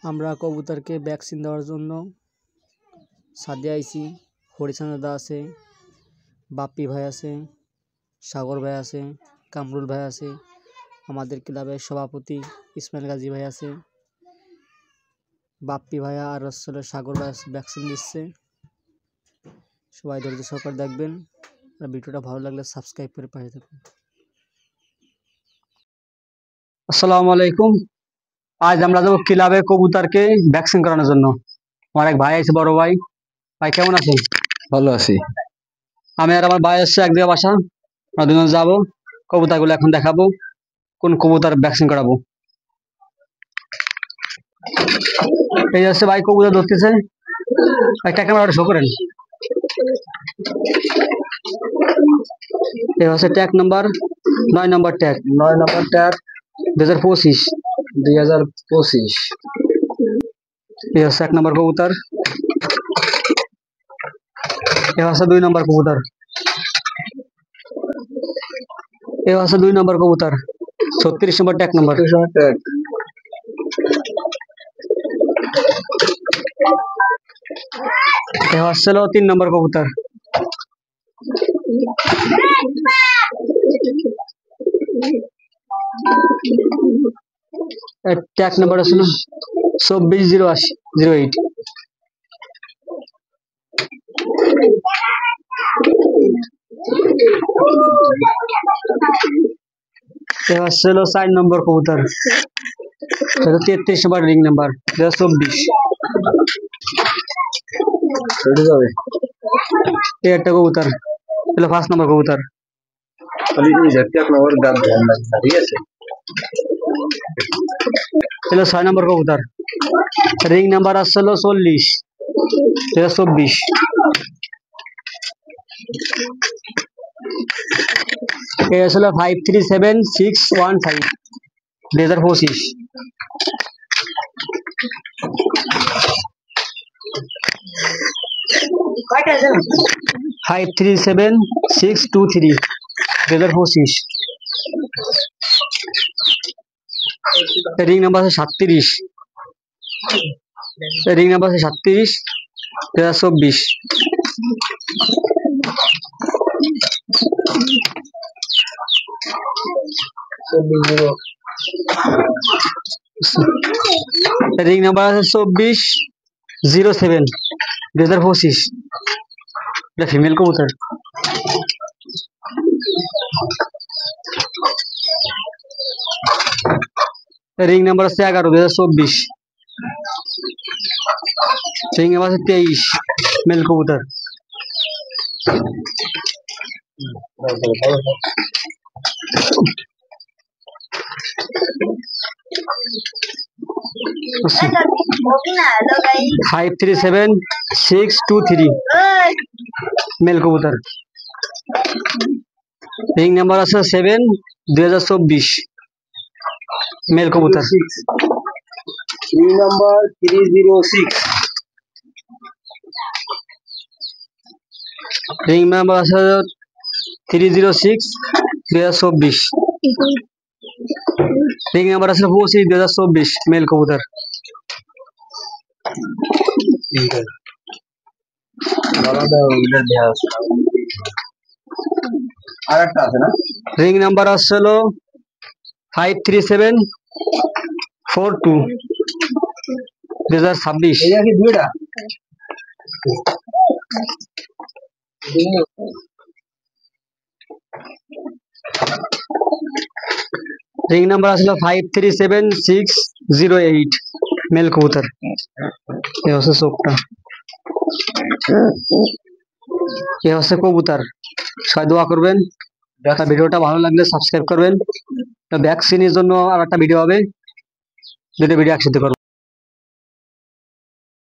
আমরা কবুতরকে ভ্যাকসিন দেওয়ার জন্য ছাদে আইছি। হরিচাঁদ দাদা আছে, বাপ্পি ভাই আছে, সাগর ভাই আছে, কামরুল ভাই আছে, আমাদের ক্লাবের সভাপতি ইসমাইল গাজী ভাই আছে, বাপ্পি ভাইয়া আর সাগর ভাই ভ্যাকসিন দিচ্ছে। সবাই ধৈর্য সহকারে দেখবেন আর ভিডিওটা ভালো লাগলে সাবস্ক্রাইব করে পাশে থাকবেন। আসসালামু আলাইকুম। আজ আমরা যাবো ক্লাবে কবুতরকে ভ্যাকসিন করানোর জন্য। আমার এক ভাই আছে, বড় ভাই। ভাই কেমন আছেন? ভালো আছি। আমি আর আমার ভাই আসছে এক জায়গায় বাসা, আমরা দুজন যাবো। কবুতরগুলো এখন দেখাবো কোন কবুতর ভ্যাকসিন করাবো। এই হচ্ছে ভাই কবুতর ধরতেছে। একটা ক্যামেরা শো করেন। এই হচ্ছে ট্যাগ নাম্বার 9 নম্বর ট্যাগ 2025। এই হচ্ছে 1 নম্বর কবুতর। এই হচ্ছে 2 নম্বর কবুতর। এই হচ্ছে 2 নম্বর কবুতর 36 নম্বর ট্যাগ নাম্বার। এই হচ্ছে 3 নম্বর কবুতর। ট্যাগ নাম্বার আছে 2408। এটা হচ্ছে 4 নম্বর কবুতর, 33 নম্বর রিং নাম্বার 2024। এই একটা কবুতর হলো 5 নম্বর কবুতর। হলো 6 নম্বর কবুতর, রিং নাম্বার আছে 40 2024। এই আসলে 537615 2025। কয়টা আছে? 537623 2025। রিং নাম্বার আছে 37। রিং নাম্বার আছে 37 2024। রিং নাম্বার আছে 2407 2025। এটা ফিমেল কবুতর। রিং নাম্বার আছে 11 2024। রিং নাম্বার আছে 23 মেল কবুতর। फाइव 37623 मेल कबूतर। रिंग नंबर আছে 7 2024 मेल कबूतर। Ring number 306। रिंग नंबर আছে 306 2024। रिंग नंबर আছে 25 2024 मेल कबूतर। रिंग नंबर আছে 53742 2026। रिंग नंबर আসলে 537608 मेल कबूतर। এই হচ্ছে চোখটা, এই হচ্ছে কবুতর। সবাই দোয়া করবেন। ভিডিওটা ভালো লাগলে সাবস্ক্রাইব করবেন। ভ্যাকসিনের জন্য আর একটা ভিডিও হবে, দুটো ভিডিও একসাথে করব।